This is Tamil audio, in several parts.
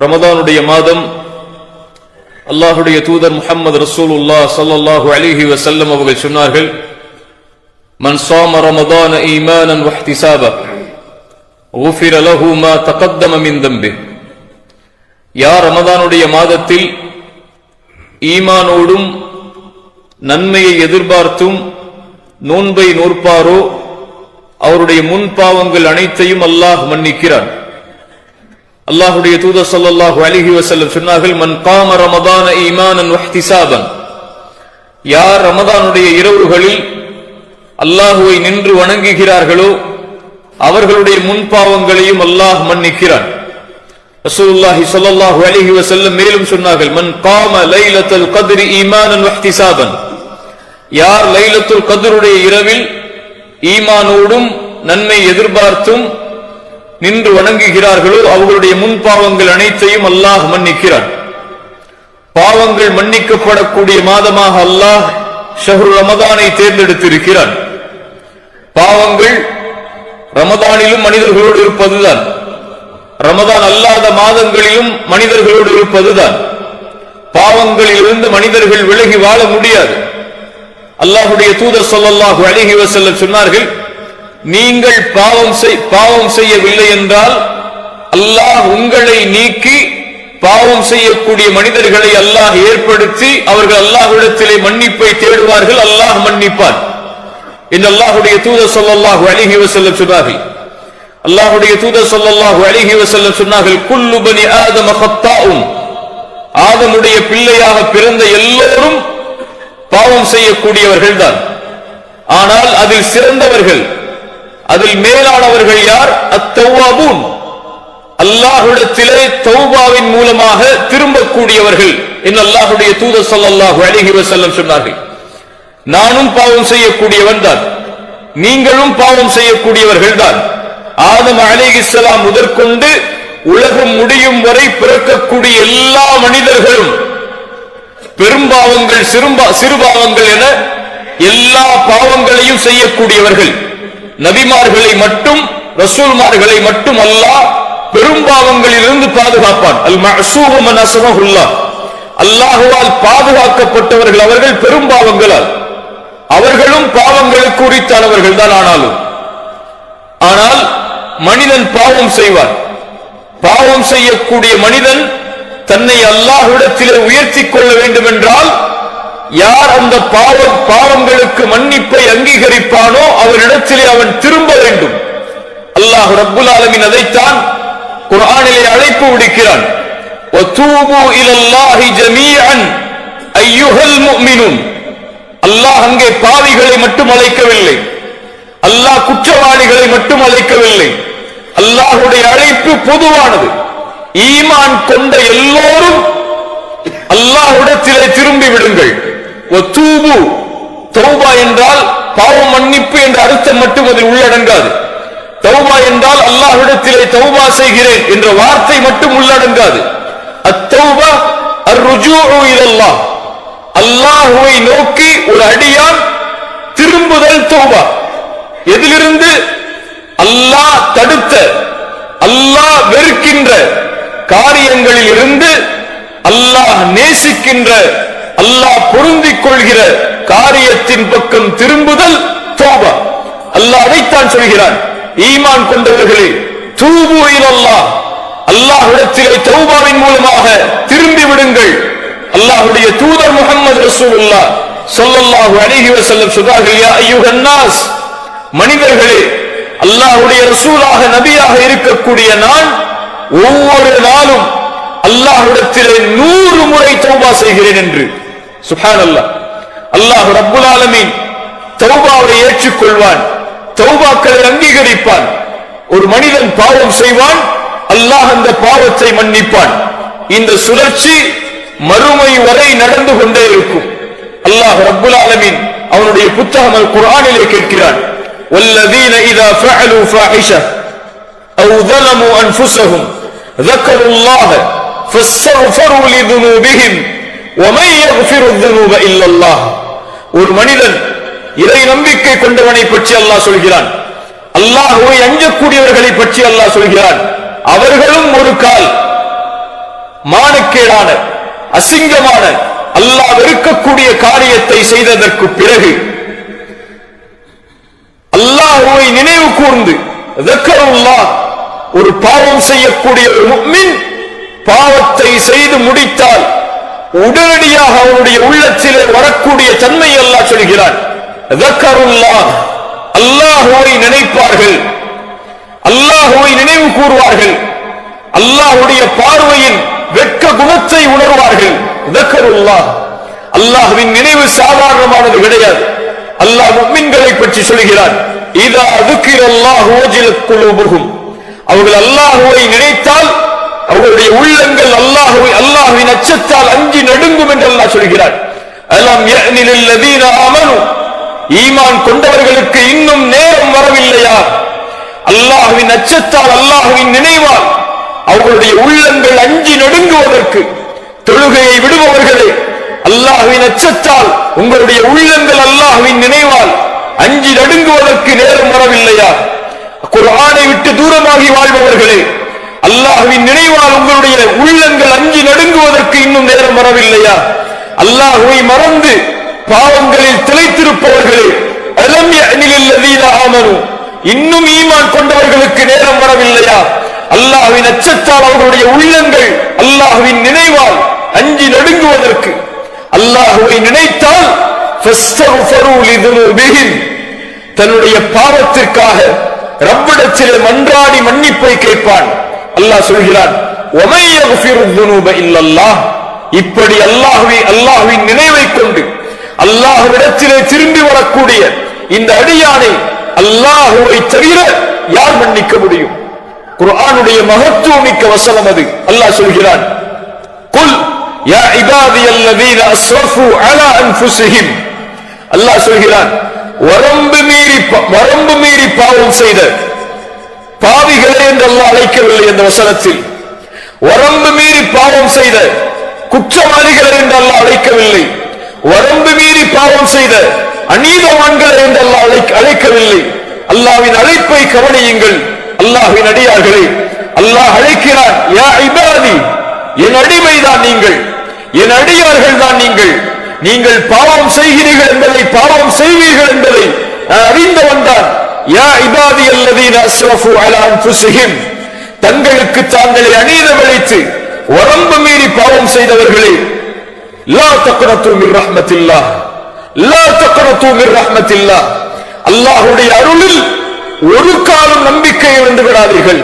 ரமதானுடைய மாதம் அல்லாஹுடைய தூதர் முஹம்மது ரசூலுல்லாஹ் ஸல்லல்லாஹு அலைஹி வஸல்லம் அவர்கள் சொன்னார்கள், மன் ஸாம ரமதான ஈமானன் வஹ்திசாபா குஃபிர லஹு மா தகத்தம மின் தம்பிஹ். யார் ரமதானுடைய மாதத்தில் ஈமானோடும் நன்மையை எதிர்பார்த்தும் நோன்பை நோற்பாரோ அவருடைய முன் பாவங்கள் அனைத்தையும் அல்லாஹ் மன்னிக்கிறான். அல்லாஹுடைய தூதர் ஸல்லல்லாஹு அலைஹி வஸல்லம் சொன்னார்கள், மன் காம ரமதான ஈமானன் வஹ்திசாபன். யார் ரமதானுடைய இரவுகளில் அல்லாஹுவை நின்று வணங்குகிறார்களோ அவர்களுடைய முன் பாவங்களையும் அல்லாஹ் மன்னிக்கிறான். ரசூலுல்லாஹி ஸல்லல்லாஹு அலைஹி வஸல்லம் மேலும் சொன்னார்கள், மன் காம லைலத்துல் கத்ரி ஈமானன் வஹ்திசாபன். யார் லைலத்துல் கத்ருடைய இரவில் ஈமானோடும் நன்மை எதிர்பார்த்தும் நின்று வணங்குகிறார்களோ அவர்களுடைய முன் பாவங்கள் அனைத்தையும் அல்லாஹ் மன்னிக்கிறான். பாவங்கள் மன்னிக்கப்படக்கூடிய மாதமாக அல்லாஹ் ஷஹ்ரு ரமதானை தேர்ந்தெடுத்திருக்கிறான். பாவங்கள் ரமதானிலும் மனிதர்களோடு இருப்பதுதான், ரமதான் அல்லாத மாதங்களிலும் மனிதர்களோடு இருப்பதுதான். பாவங்களில் இருந்து மனிதர்கள் விலகி வாழ முடியாது. அல்லாஹுடைய தூதர் ஸல்லல்லாஹு அலைஹி வஸல்லம் சொன்னார்கள், நீங்கள் பாவம் செய்யவில்லை என்றால் அல்லாஹ் உங்களை நீக்கி பாவம் செய்யக்கூடிய மனிதர்களை அல்லாஹ் ஏற்படுத்தி அவர்கள் அல்லாஹ்விடத்திலே மன்னிப்பை தேடுவார்கள், அல்லாஹ் மன்னிப்பான் என்று அல்லாஹுடைய தூதர் ஸல்லல்லாஹு அலைஹி வஸல்லம் சொன்னார்கள். அல்லாஹுடைய தூதர் ஸல்லல்லாஹு அலைஹி வஸல்லம் சொன்னார்கள், குல்லு பனி ஆதம கத்தாஉன். ஆதமுடைய பிள்ளையாக பிறந்த எல்லோரும் பாவம் செய்யக்கூடியவர்கள் தான். ஆனால் அதில் சிறந்தவர்கள், அதில் மேலானவர்கள் யார்? அத்தவ்வாபூன். அல்லாஹ்விடத்திலே தௌபாவின் மூலமாக திரும்பக்கூடியவர்கள் என்று அல்லாஹுடைய தூதர் ஸல்லல்லாஹு அலைஹி வஸல்லம் சொன்னார்கள். நானும் பாவம் செய்யக்கூடியவன் தான், நீங்களும் பாவம் செய்யக்கூடியவர்கள் தான். ஆதம் அலைஹிஸ்ஸலாம் முதற்கொண்டு உலகம் முடியும் வரை பிறக்கக்கூடிய எல்லா மனிதர்களும் பெரும்பாவங்கள் சிறுபாவங்கள் என எல்லா பாவங்களையும் செய்யக்கூடியவர்கள். நபிமார்களை மட்டும் ரசூல்மார்களை மட்டும் அல்லாஹ் பெரும்பாவங்களிலிருந்து பாதுகாப்பான். அல் மஅசூமு மன் அஸ்மஹுல்லாஹ். அல்லாஹ்வால் பாதுகாக்கப்பட்டவர்கள் அவர்கள் பெரும்பாவங்களால். அவர்களும் பாவங்களுக்கு உரித்தானவர்கள் தான். ஆனால் மனிதன் பாவம் செய்வான். பாவம் செய்யக்கூடிய மனிதன் தன்னை அல்லாஹ்விடத்திலே உயர்த்திக் கொள்ள வேண்டும் என்றால் யார் அந்த பாவங்களுக்கு மன்னிப்பை அங்கீகரிப்பானோ அவரிடத்திலே அவன் திரும்ப வேண்டும். அல்லாஹ் ரப்புல் ஆலமீன் அதைத்தான் குர்ஆனிலே அழைப்பு விடுக்கிறான், வதூபு இலல்லாஹி ஜமீஅன் அய்யுஹல் முஃமினூன். அல்லாஹ் அங்கே பாவிகளை மட்டும் அழைக்கவில்லை, அல்லாஹ் குற்றவாளிகளை மட்டும் அழைக்கவில்லை. அல்லாஹ்வுடைய அழைப்பு பொதுவானது. ஈமான் கொண்ட எல்லோரும் அல்லாஹ்விடத்திலே திரும்பி விடுங்கள். வதூபு, தௌபா என்றால் பாவ மன்னிப்பு என்ற அர்த்தம் மட்டும் அதில் உள்ளடங்காது. தௌபா என்றால் அல்லாஹ்விடத்திலே தௌபா செய்கிறேன் என்ற வார்த்தை மட்டும் உள்ளடங்காது. அத்தௌபா அர்ருஜூஉ இலல்லாஹ். அல்லாஹ்வை நோக்கி ஒரு அடியான் திரும்புதல் தௌபா. எதிலிருந்து? அல்லாஹ் தடுத்த, அல்லாஹ் வெறுக்கின்ற காரியங்களில் இருந்து அல்லாஹ் நேசிக்கின்ற, அல்லாஹ் பொருந்திக் கொள்கிற காரியத்தின் பக்கம் திரும்புதல் தௌபா. அல்லாஹ் அதைத்தான் சொல்கிறான், ஈமான் கொண்டவர்களே தூபு இலல்லாஹ், அல்லாஹ்விடத்திலே தௌபாவின் மூலமாக திரும்பி விடுங்கள். அல்லாஹ்வுடைய தூதர் முஹம்மது ரசூலுல்லாஹ் ஸல்லல்லாஹு அலைஹி வஸல்லம் சொன்னார்கள், யா அய்யுஹன் நாஸ், மனிதர்களே, அல்லாஹ்வுடைய ரசூலாக நபியாக இருக்கக்கூடிய நான் ஒவ்வொரு நாளும் அல்லாஹ்விடத்திலே 100 முறை தௌபா செய்கிறேன் என்று. சுப்ஹானல்லாஹ். அல்லாஹ் ரப்புல் ஆலமீன் தௌபாவை ஏற்றுக்கொள்வான், தௌபாக்களை அங்கீகரிப்பான். ஒரு மனிதன் பாவம் செய்வான், அல்லாஹ் அந்த பாவத்தை மன்னிப்பான். இந்த சுழற்சி மறுமை வரை நடந்து கொண்டே இருக்கும். அல்லாஹ் ரப்புல் ஆலமீன் அவனுடைய புத்தகம் அல் குர்ஆனிலே கேட்கிறான், வல்லதீன இதா ஃபஅலு ஃபாஹிஷா அவ் ظلموا انفسهم ذكروا الله فاستغفروا لذنوبهم ومن يغفر الذنوب الا الله. ஒரு மனிதன் இறை நம்பிக்கை கொண்டவனை பற்றி அல்லாஹ் சொல்கிறான், அல்லாஹ்வை அஞ்சக்கூடியவர்களை பற்றி அல்லாஹ் சொல்கிறான். அவர்களும் ஒரு கால் மானக்கேடான அசிங்கமான அல்லாஹ் வெறுக்கக்கூடிய காரியத்தை செய்ததற்கு பிறகு அல்லாஹ்வை நினைவு கூர்ந்து ذكرullah ஒரு பாவம் செய்யக்கூடிய ஒரு முஃமின் பாவத்தை செய்து முடித்தால் உடனடியாக அவருடைய உள்ளத்திலே வரக்கூடிய தன்மை அல்லாஹ் சொல்கிறான். ذكرullah அல்லாஹ்வை நினைப்பார்கள், அல்லாஹ்வை நினைவு கூறுவார்கள், அல்லாஹ்வுடைய பார்வையின் வெட்க குணத்தை உணர்வார்கள். ذكرullah அல்லாஹ்வின் நினைவு சாதாரணமானது கிடையாது. அல்லாஹ் முஃமின்களை பற்றி சொல்கிறான். இதா ذكرallahu வஜிலத் குலூபுஹும் அவர்கள் அல்லாஹ்வை நினைத்தால் அவர்களுடைய உள்ளங்கள் அல்லாஹ்வின் அச்சத்தால் அஞ்சி நடுங்கும் என்று அல்லாஹ் சொல்கிறார். அலம் யஅனி லில்லதீன ஆமனு ஈமான் கொண்டவர்களுக்கு இன்னும் நேரம் வரவில்லையா? அல்லாஹ்வின் அச்சத்தால் அல்லாஹ்வின் நினைவால் அவர்களுடைய உள்ளங்கள் அஞ்சி நடுங்குவதற்கு. தொழுகையை விடுபவர்களே, அல்லாஹ்வின் அச்சத்தால் உங்களுடைய உள்ளங்கள் அல்லாஹ்வின் நினைவால் அஞ்சி நடுங்குவதற்கு நேரம் வரவில்லையா? குர்ஆனை விட்டு தூரமாகி வாழ்பவர்களே, அல்லாஹ்வின் நினைவால் உங்களுடைய உள்ளங்கள் அஞ்சி நடுங்குவதற்கு இன்னும் நேரம் வரவில்லையா? அல்லாஹ்வை மறந்து பாவங்களில் திளைத்திருப்பவர்களே, அலம் யஅனி லில்லதீன ஆமனு இன்னும் ஈமான் கொண்டவர்களுக்கு நேரம் வரவில்லையா? அல்லாஹ்வின் அச்சத்தால் அவர்களுடைய உள்ளங்கள் அல்லாஹ்வின் நினைவால் அஞ்சி நடுங்குவதற்கு. அல்லாஹ்வை நினைத்தால் ஃபஸ்தக்ஃபிரு லிதுனூபிஹிம் தன்னுடைய பாவத்திற்காக ரப்பிடத்திலே மன்றாடி மன்னிப்பை கேட்பான். அல்லாஹ் சொல்கிறான், வமை யக்ஃபிரு ذுனூப இல்லல்லாஹ் இப்படி அல்லாஹ்வின் நினைவை கொண்டு அல்லாஹ்விடத்திலே திரும்பி வரக்கூடிய இந்த அடியானை அல்லாஹ்வை தவிர யார் மன்னிக்க முடியும்? குர்ஆனுடைய மகத்துவமிக்க வசனம் அது. அல்லாஹ் சொல்கிறான், குல் யா இபாதியல்லதீன அஸ்ரஃபு அலா அன்ஃபுஸிஹிம் அல்லாஹ் சொல்கிறான், வரம்பு மீறி பாவம் செய்த பாவிகளே என்று அல்லாஹ் அழைக்கவில்லை. இந்த வசனத்தில் வரம்பு மீறி பாவம் செய்த குற்றவாளிகளே என்று அல்லாஹ் அழைக்கவில்லை. வரம்பு மீறி பாவம் செய்த அநீதவான்களே என்று அல்லாஹ் அழைக்கவில்லை. அல்லாஹ்வின் அழைப்பை கவனியுங்கள். அல்லாஹ்வின் அடியார்களே, அல்லாஹ் அழைக்கிறான், யா இபாதி என் அடிமைதான் நீங்கள், என் அடியார்கள் தான் நீங்கள். நீங்கள் பாவம் செய்கிறீர்கள் என்பதை, பாவம் செய்வீர்கள் என்பதை அறிந்தவன் தான். யா இபாதி அல்லதீன அஸ்ரஃபு அலா அன்ஃபுஸிஹிம் தங்களுக்கு தாங்களே அநீதம் இழைத்து வரம்பு மீறி பாவம் செய்தவர்களே, லா தக்னது மின் ரஹ்மத்தில்லாஹ் லா தக்னது மின் ரஹ்மத்தில்லாஹ் அல்லாஹ்வுடைய அருளில் ஒரு காலம் நம்பிக்கை இழந்து விடாதீர்கள்.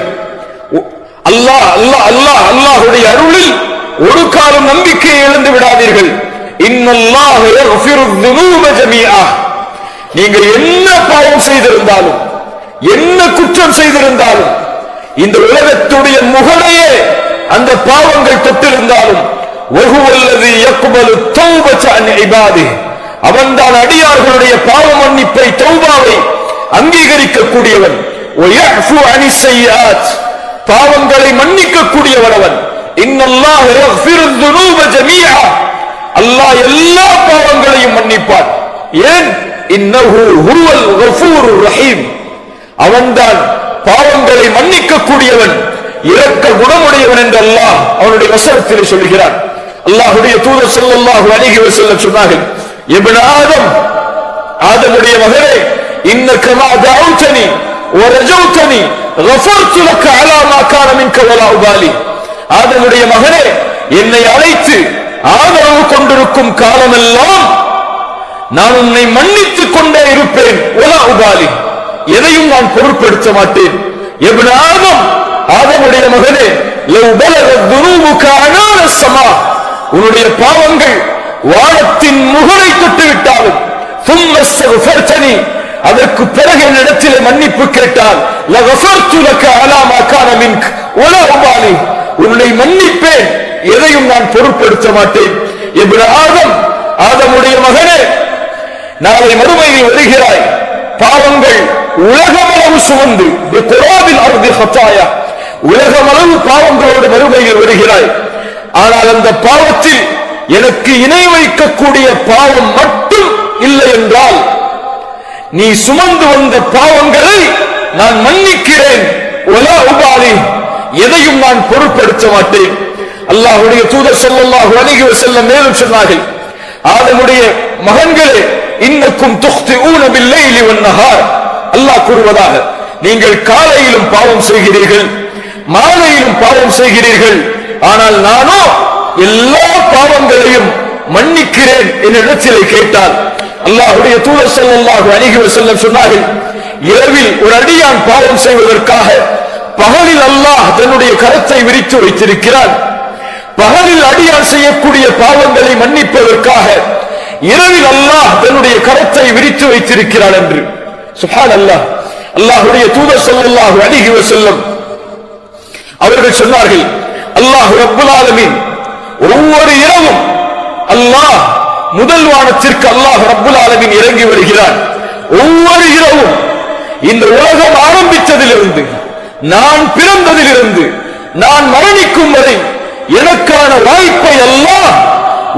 அல்லாஹ்வுடைய அருளில் ஒரு காலம் நம்பிக்கையை இழந்து விடாதீர்கள். இன்னல்லாஹ யக்ஃபிரு ذுனூப ஜமீஆ நீங்கள் என்ன பாவம் செய்திருந்தாலும், என்ன குற்றம் செய்திருந்தாலும், இந்த உலகத்துடைய முகலையே அந்த பாவங்கள் தொட்டிருந்தாலும், வஹுவல்லதி யக்பலு தௌபத அன் இபாதிஹி அவன்தான் அடியார்களுடைய பாவ மன்னிப்பை, தௌபாவை அங்கீகரிக்கக்கூடியவன். வயஃபு அனிஸ் ஸய்யிஆத் பாவங்களை மன்னிக்கக்கூடியவன் அவன். இன்னல்லாஹ யக்ஃபிரு ذுனூப ஜமீஆ அல்லாஹ் எல்லா பாவங்களையும் மன்னிப்பான். ஏன்? இன்னஹு ஹுவல் கஃபூருர் ரஹீம் அவன்தான் பாவங்களை மன்னிக்கக்கூடியவன், இரக்க குணமுடையவன் என்று அல்லாஹ் அவனுடைய வசனத்திலே சொல்கிறான். அல்லாஹ்வுடைய தூதர் ஸல்லல்லாஹு அலைஹி வஸல்லம் சொன்னார்கள், இப்னு ஆதமுடைய மகனே, இன்னக மா தஅவுதனி வ ரஜௌதனி கஃபர்து லக அலா மா கான மின்க வலா உபாலி ஆதமுடைய மகனே, என்னை அழைத்து ஆதரவு கொண்டிருக்கும் காலமெல்லாம் நான் உன்னை மன்னித்துக் கொண்டே இருப்பேன். வலா உபாலி எதையும் நான் பொருட்படுத்த மாட்டேன். இப்னு ஆதமுடைய மகனே, லவ் பலகத் ذுனூபுக அனான ஸமா உன்னுடைய பாவங்கள் வானத்தின் முகலை தொட்டு விட்டாலும், ثم استغفرتني அதற்கு பிறகு என்னிடத்தில் மன்னிப்பு கேட்டால், லகஃபர்து லக அலா மா கான மின்க வலா உபாலி உன்னை மன்னிப்பேன், எதையும் நான் பொருட்படுத்த மாட்டேன். இப்னு ஆதமுடைய மகனே, நாளை மறுமையில் வருகிறாய், பாவங்கள் உலகமளவு சுமந்து பிகுராபில் அர்தி ஹதாயா உலகமளவு பாவங்களோடு மறுமையில் வருகிறாய். ஆனால் அந்த பாவத்தில் எனக்கு இணை வைக்கக்கூடிய பாவம் மட்டும் இல்லை என்றால், நீ சுமந்து வந்த பாவங்களை நான் மன்னிக்கிறேன். வலா உபாலி எதையும் நான் பொருட்படுத்த மாட்டேன். அல்லாஹ்வுடைய தூதர் ஸல்லல்லாஹு அலைஹி வஸல்லம் மேலும் சொன்னார்கள், ஆதமுடைய மகன்களே, இன்னக்கும் துக்திஊன பில்லைலி வன்னஹார். அல்லாஹ் கூறுவதாக, நீங்கள் காலையிலும் பாவம் செய்கிறீர்கள், மாலையிலும் பாவம் செய்கிறீர்கள், ஆனால் நானோ எல்லா பாவங்களையும் மன்னிக்கிறேன் என்னிடத்திலே கேட்டால் அல்லாஹ்வுடைய தூதர் ஸல்லல்லாஹு அலைஹி வஸல்லம் சொன்னார்கள், இரவில் ஒரு அடியான் பாவம் செய்வதற்காக பகலில் அல்லாஹ் தன்னுடைய கரத்தை விரித்து வைத்திருக்கிறான். பகலில் அடியான் செய்யக்கூடிய பாவங்களை மன்னிப்பதற்காக இரவில் அல்லாஹ் தன்னுடைய கரத்தை விரித்து வைத்திருக்கிறான் என்று. சுப்ஹானல்லாஹ். அல்லாஹ்வுடைய தூதர் ஸல்லல்லாஹு அலைஹி வஸல்லம் அவர்கள் சொன்னார்கள், அல்லாஹ் ரப்புல் ஆலமீன் ஒவ்வொரு இரவும் அல்லாஹ் முதல் வானத்திற்கு அல்லாஹ் ரப்புல் ஆலமீன் இறங்கி வருகிறான். ஒவ்வொரு இரவும் இந்த உலகம் ஆரம்பித்ததிலிருந்து, நான் பிறந்ததிலிருந்து, நான் மரணிக்கும் வரை எனக்கான வாய்ப்பை அல்லாஹ்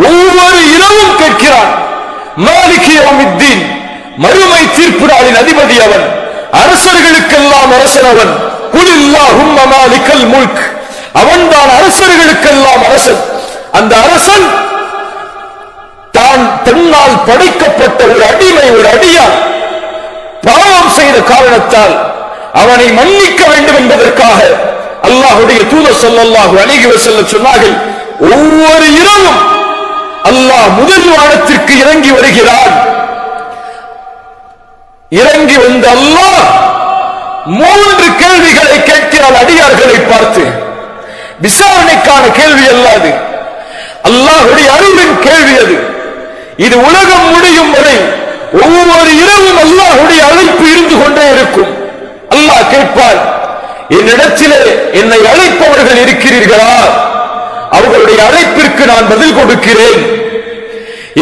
ஒவ்வொரு இரவும் கேட்கிறான். மாலிகி யௌமித்தீன், மறுமை தீர்ப்பு நாளின் அதிபதி அவன், அரசர்களுக்கெல்லாம் அரசன் அவன். குலில்லாஹும்ம மாலிகல் முல்க், அவன்தான் அரசர்களுக்கெல்லாம் அரசன். அந்த அரசன் தான் தன்னால் படைக்கப்பட்ட ஒரு அடிமை, ஒரு அடியான் பாவம் செய்த காரணத்தால் அவனை மன்னிக்க வேண்டும் என்பதற்காக அல்லாஹ்வுடைய தூதர் ஸல்லல்லாஹு அலைஹி வஸல்லம் சொன்னார்கள், ஒவ்வொரு இரவும் அல்லாஹ் முதல் வானத்திற்கு இறங்கி வருகிறான். இறங்கி வந்த அல்லாஹ் 3 கேள்விகளை கேட்கிறான் அடியார்களை பார்த்து. விசாரணைக்கான கேள்வி அல்லாது, அல்லாஹ்வுடைய அருளின் கேள்வி அது. இது உலகம் முடியும் வரை ஒவ்வொரு இரவும் அல்லாஹ்வுடைய அழைப்பு இருந்து கொண்டே இருக்கும். அல்லாஹ் கேட்பார், என்னிடத்திலே என்னை அழைப்பவர்கள் இருக்கிறீர்களா? அவர்களுடைய அழைப்பிற்கு நான் பதில் கொடுக்கிறேன்.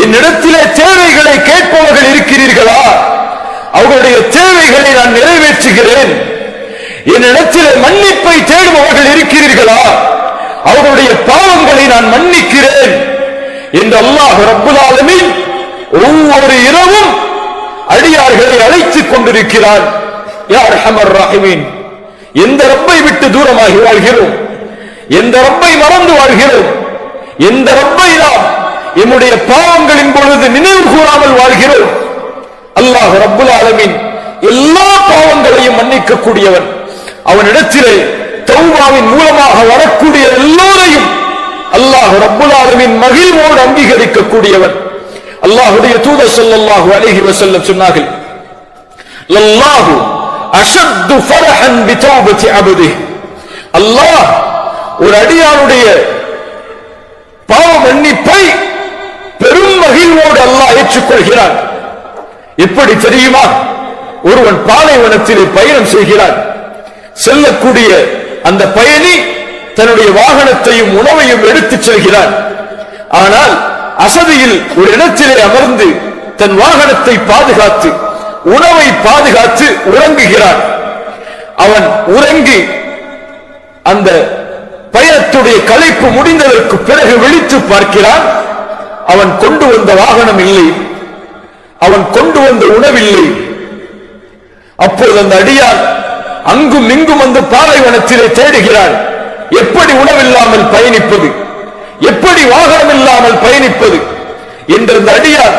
என்னிடத்திலே தேவைகளை கேட்பவர்கள் இருக்கிறீர்களா? அவர்களுடைய தேவைகளை நான் நிறைவேற்றுகிறேன். என்னிடத்திலே மன்னிப்பை தேடுபவர்கள் இருக்கிறீர்களா? அவர்களுடைய பாவங்களை நான் மன்னிக்கிறேன் என்று அல்லாஹ் ரப்புல் ஆலமீன் ஒவ்வொரு இரவும் அடியார்களை அழைத்துக் கொண்டிருக்கிறார். யா அர்ஹமர் ராஹிமீன், எந்த ரப்பை விட்டு தூரமாகி வாழ்கிறோம், எந்த ரப்பை மறந்து வாழ்கிறோம், எந்த ரப்பை நாம் நம்முடைய பாவங்களின் பொழுது நினைவு கூறாமல் வாழ்கிறோம். அல்லாஹ் ரப்புல் ஆலமீன் எல்லா பாவங்களையும் மன்னிக்க கூடியவன். அவனிடத்திலே தௌபாவின் மூலமாக வரக்கூடிய எல்லோரையும் அல்லாஹ் ரப்புல் ஆலமீன் மகிழ்வோடு அங்கீகரிக்க கூடியவன். அல்லாஹ்வுடைய தூதர் ஸல்லல்லாஹு அலைஹி வஸல்லம் சொன்னார்கள், லல்லாஹு அஷத்து ஃபரஹன் பிதௌபத்தி அப்திஹி. அல்லாஹ் ஒரு அடியானுடைய பாவ மன்னிப்பை பெரும் மகிழ்வோடு அல்லாஹ் ஏற்றுக்கொள்கிறான். எப்படி தெரியுமா? ஒருவன் பாலைவனத்திலே பயணம் செய்கிறான். செல்லக்கூடிய அந்த பயணி தன்னுடைய வாகனத்தையும் உணவையும் எடுத்துச் செல்கிறான். ஆனால் அசதியில் ஒரு இடத்திலே அமர்ந்து தன் வாகனத்தை பாதுகாத்து உணவை பாதுகாத்து உறங்குகிறான். அவன் உறங்கி அந்த பயணத்துடைய களைப்பு முடிந்ததற்கு பிறகு விழித்து பார்க்கிறான். அவன் கொண்டு வந்த வாகனம் இல்லை, அவன் கொண்டு வந்த உணவில்லை. அப்போது அந்த அடியான் அங்கும் இங்கும் வந்து பாலைவனத்திலே தேடுகிறான். எப்படி உணவில்லாமல் பயணிப்பது, எப்படி வாகனம் இல்லாமல் பயணிப்பது என்ற அந்த அடியான்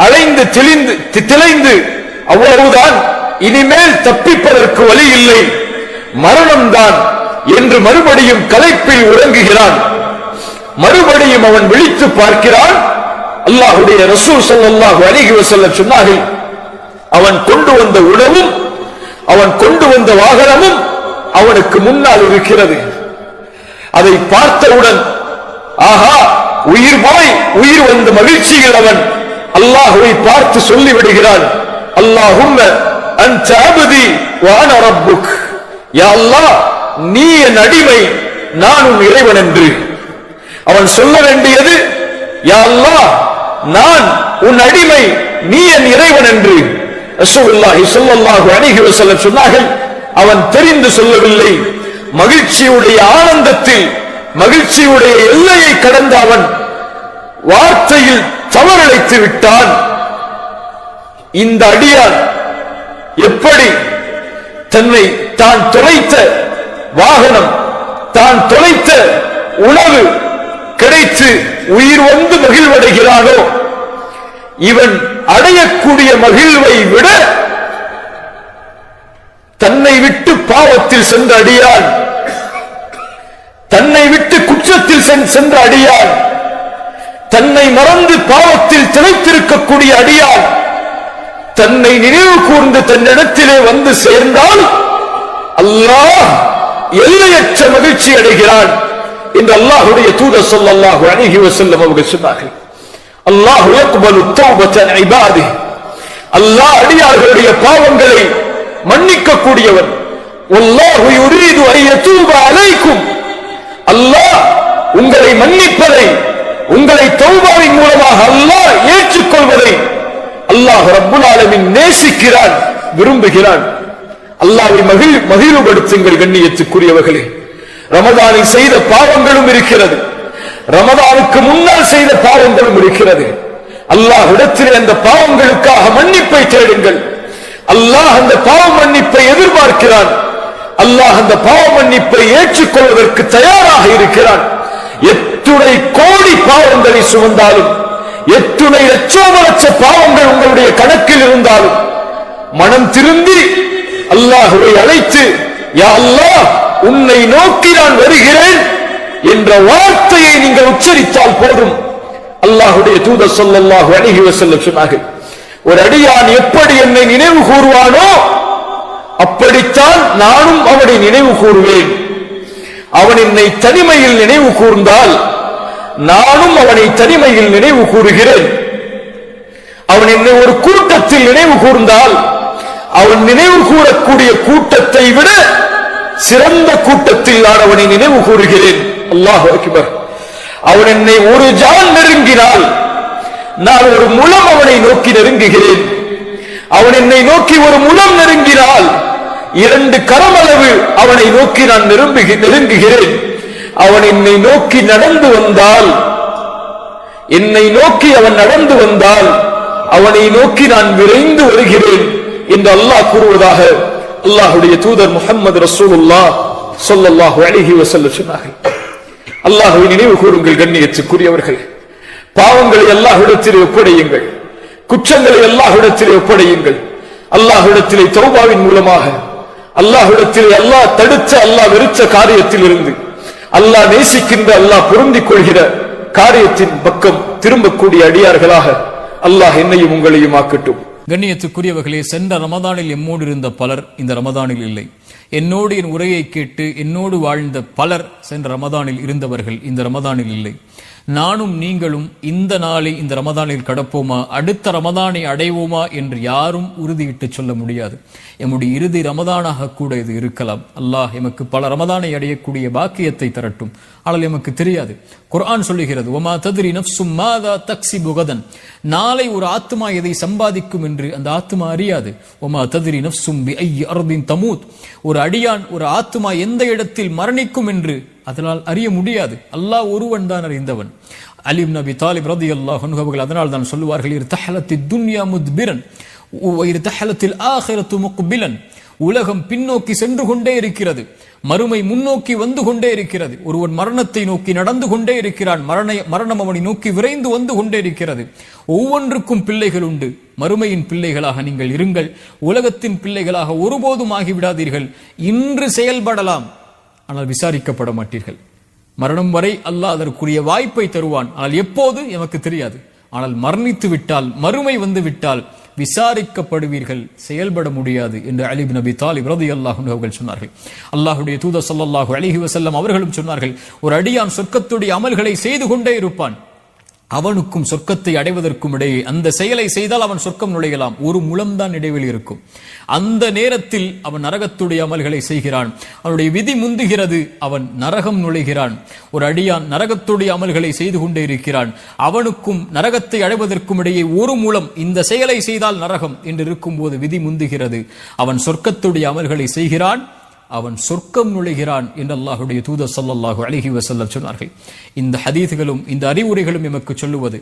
அலைந்து திளைந்து அவ்வளவுதான், இனிமேல் தப்பிப்பதற்கு வழி இல்லை, மரணம்தான் என்று மறுபடியும் களைப்பில் உறங்குகிறான். மறுபடியும் அவன் விழித்து பார்க்கிறான். அல்லாஹ்வுடைய ரசூல் ஸல்லல்லாஹு அலைஹி வஸல்லம் சொன்னார்கள், அவன் கொண்டு வந்த உணவும் அவன் கொண்டு வந்த வாகனமும் அவனுக்கு முன்னால் இருக்கிறது. அதை பார்த்தவுடன் ஆஹா, உயிர் போய் உயிர் வந்த மகிழ்ச்சியில் அவன் அல்லாஹ்வை பார்த்து சொல்லிவிடுகிறான், அல்லாஹும்ம அன்த அப்தி வ அன ரப்புக். யா அல்லாஹ், நீ என் அடிமை, நான் உன் இறைவன் என்று. அவன் சொல்ல வேண்டியது, யா அல்லாஹ், நான் உன் அடிமை, நீ என் இறைவன் என்று. ரசூலுல்லாஹி ஸல்லல்லாஹு அலைஹி வஸல்லம் சொன்னார்கள், அவன் தெரிந்து சொல்லவில்லை. மகிழ்ச்சியுடைய ஆனந்தத்தில் மகிழ்ச்சியுடைய எல்லையை கடந்த அவன் வார்த்தையில் தவறழைத்து விட்டான். இந்த அடியான் எப்படி தன்னை தான் தொலைத்த வாகனம், தான் தொலைத்த உணவு கிடைத்து உயிர் வந்து மகிழ்வடைகிறானோ இவன் அடையக்கூடிய மகிழ்வை விட தன்னை விட்டு பாவத்தில் சென்ற அடியான், தன்னை விட்டு குற்றத்தில் சென்ற அடியான், தன்னை மறந்து பாவத்தில் திளைத்திருக்கக்கூடிய அடியான் தன்னை நினைவு கூர்ந்து தன்னிடத்திலே வந்து சேர்ந்தால் அல்லாஹ் எல்லையற்ற மகிழ்ச்சி அடைகிறான் என்று அல்லாஹ்வுடைய தூதர் ஸல்லல்லாஹு அலைஹி வஸல்லம் அவர்கள் சொன்னார்கள். அல்லாஹ் யக்பலு தௌபத அன் இபாதிஹி, அல்லாஹ் அடியார்களுடைய பாவங்களை மன்னிக்க கூடியவன். வல்லாஹு யுரீது அன் யதூப அலைக்கும், அல்லாஹ் உங்களை மன்னிப்பதை, உங்களை தௌபாவின் மூலமாக அல்லாஹ் ஏற்றுக்கொள்வதை அல்லாஹ் ரப்புல் ஆலமீன் நேசிக்கிறான், விரும்புகிறான். அல்லாஹ்வை மகிழ்வுபடுத்துங்கள் கண்ணியத்துக்குரியவர்களே. ரமதானில் செய்த பாவங்களும் இருக்கிறது, ரமதானுக்கு முன்னால் செய்த பாவங்களும் இருக்கிறது. அல்லாஹ் இடத்திலே அந்த பாவங்களுக்காக மன்னிப்பை தேடுங்கள். அல்லாஹ் அந்த பாவ மன்னிப்பை எதிர்பார்க்கிறான். அல்லாஹ் அந்த பாவ மன்னிப்பை ஏற்றுக்கொள்வதற்கு தயாராக இருக்கிறான். எத்துணை கோடி பாவங்களை சுமந்தாலும், எத்துணை லட்ச பாவங்கள் உங்களுடைய கணக்கில் இருந்தாலும் மனம் திரும்பி அல்லாஹ்வை அழைத்து, யா அல்லாஹ் உன்னை நோக்கி நான் வருகிறேன் என்ற வார்த்தையை நீங்கள் உச்சரித்தால் போதும். அல்லாஹ்வுடைய தூதர் ஸல்லல்லாஹு அலைஹி வஸல்லம் சொன்னார்கள், ஒரு அடியான் எப்படி என்னை நினைவு கூறுவானோ அப்படித்தான் நானும் அவனை நினைவு கூறுவேன். அவன் என்னை தனிமையில் நினைவு கூர்ந்தால் நானும் அவனை தனிமையில் நினைவு கூறுகிறேன். அவன் என்னை ஒரு கூட்டத்தில் நினைவு கூர்ந்தால் அவன் நினைவு கூறக்கூடிய கூட்டத்தை விட சிறந்த கூட்டத்தில் நான் அவனை நினைவு கூறுகிறேன். அல்லாஹு அக்பர். அவன் என்னை ஒரு ஜான் நெருங்கினால் நான் ஒரு முழம் அவனை நோக்கி நெருங்குகிறேன். அவன் என்னை நோக்கி ஒரு முழம் நெருங்கினால் 2 கரமளவு அவனை நோக்கி நான் நெருங்குகிறேன். அவன் என்னை நோக்கி நடந்து வந்தால், என்னை நோக்கி அவன் நடந்து வந்தால் அவனை நோக்கி நான் விரைந்து வருகிறேன் என்று அல்லாஹ் கூறுவதாக அல்லாஹ்வுடைய தூதர் முஹம்மது ரசூலுல்லாஹ் ஸல்லல்லாஹு அலைஹி வஸல்லம் சொன்னார்கள். அல்லாஹ்வை நினைவு கூறுங்கள் கண்ணியத்துக்குரியவர்களே. பாவங்களை அல்லாஹ்விடத்திலே ஒப்படையுங்கள், குற்றங்களை அல்லாஹ்விடத்திலே ஒப்படையுங்கள். அல்லாஹ்விடத்திலே தௌபாவின் மூலமாக அல்லாஹ்விடத்திலே அல்லாஹ் தடுத்த, அல்லாஹ் வெறுத்த காரியத்தில் இருந்து அல்லாஹ் நேசிக்கின்ற, அல்லாஹ் பொருந்திக் கொள்கிற காரியத்தின் பக்கம் திரும்பக்கூடிய அடியார்களாக அல்லாஹ் என்னையும் உங்களையும் ஆக்கட்டும். கண்ணியத்துக்குரியவர்களே, சென்ற ரமதானில் எம்மோடு இருந்த பலர் இந்த ரமதானில் இல்லை. என்னோடு என் உரையை கேட்டு என்னோடு வாழ்ந்த பலர் சென்ற ரமதானில் இருந்தவர்கள் இந்த ரமதானில் இல்லை. நானும் நீங்களும் இந்த நாளை இந்த ரமதானில் கடப்போமா, அடுத்த ரமதானை அடைவோமா என்று யாரும் உறுதியிட்டு சொல்ல முடியாது. எம்முடைய இறுதி ரமதானாக கூட இது இருக்கலாம். அல்லாஹ் எமக்கு பல ரமதானை அடையக்கூடிய பாக்கியத்தை தரட்டும். ஆனால் எமக்கு தெரியாது. குர்ஆன் சொல்லுகிறது, வமா தத்ரி நஃப்சும் மாதா தக்ஸிபு கதன், நாளை ஒரு ஆத்மா எதை சம்பாதிக்கும் என்று அந்த ஆத்மா அறியாது. வமா தத்ரி நஃப்சும் பிஐயி அர்தின் தமூத், ஒரு அடியான், ஒரு ஆத்மா எந்த இடத்தில் மரணிக்கும் என்று அதனால் அறிய முடியாது. அல்லாஹ் ஒருவன் தான் அறிந்தவன். அலி இப்னு அபி தாலிப் ரலியல்லாஹு அன்ஹு அவர்கள் அதனால் தான் சொல்லுவார்கள், இர்தஹலத்தித் துன்யா முத்பிரன் வ இர்தஹலத்தில் ஆகிரத்து முக்பிலன், உலகம் பின்னோக்கி சென்று கொண்டே இருக்கிறது, மறுமை முன்னோக்கி வந்து கொண்டே இருக்கிறது. ஒருவன் மரணத்தை நோக்கி நடந்து கொண்டே இருக்கிறான், மரணம் அவனை நோக்கி விரைந்து வந்து கொண்டே இருக்கிறது. ஒவ்வொன்றுக்கும் பிள்ளைகள் உண்டு. மறுமையின் பிள்ளைகளாக நீங்கள் இருங்கள், உலகத்தின் பிள்ளைகளாக ஒருபோதும் ஆகிவிடாதீர்கள். இன்று செயல்படலாம், ஆனால் விசாரிக்கப்பட மாட்டீர்கள். மரணம் வரை அல்லாஹ் அதற்குரிய வாய்ப்பை தருவான், ஆனால் எப்போது எமக்கு தெரியாது. ஆனால் மரணித்து விட்டால், மறுமை வந்து விட்டால் விசாரிக்கப்படுவீர்கள், செயல்பட முடியாது என்று அலி இப்னு அபி தாலிப் ரலியல்லாஹு அன்ஹு அவர்கள் சொன்னார்கள். அல்லாஹ்வுடைய தூதர் ஸல்லல்லாஹு அலைஹி வஸல்லம் அவர்களும் சொன்னார்கள், ஒரு அடியான் சொர்க்கத்துடைய அமல்களை செய்து கொண்டே இருப்பான், அவனுக்கும் சொர்க்கத்தை அடைவதற்கும் இடையே அந்த செயலை செய்தால் அவன் சொர்க்கம் நுழையலாம், ஒரு முழம்தான் இடைவெளி இருக்கும். அந்த நேரத்தில் அவன் நரகத்துடைய அமல்களை செய்கிறான், அவனுடைய விதி முந்துகிறது, அவன் நரகம் நுழைகிறான். ஒரு அடியான் நரகத்துடைய அமல்களை செய்து கொண்டே இருக்கிறான், அவனுக்கும் நரகத்தை அடைவதற்கும் இடையே ஒரு முழம், இந்த செயலை செய்தால் நரகம் என்று இருக்கும் போது விதி முந்துகிறது, அவன் சொர்க்கத்துடைய அமல்களை செய்கிறான், அவன் சொர்க்கம் நுழைகிறான் என்று அல்லாஹ்வுடைய தூதர் ஸல்லல்லாஹு அலைஹி வஸல்லம் சொன்னார்கள். இந்த ஹதீஸ்களும் இந்த அறிவுரைகளும் எமக்கு சொல்லுவது,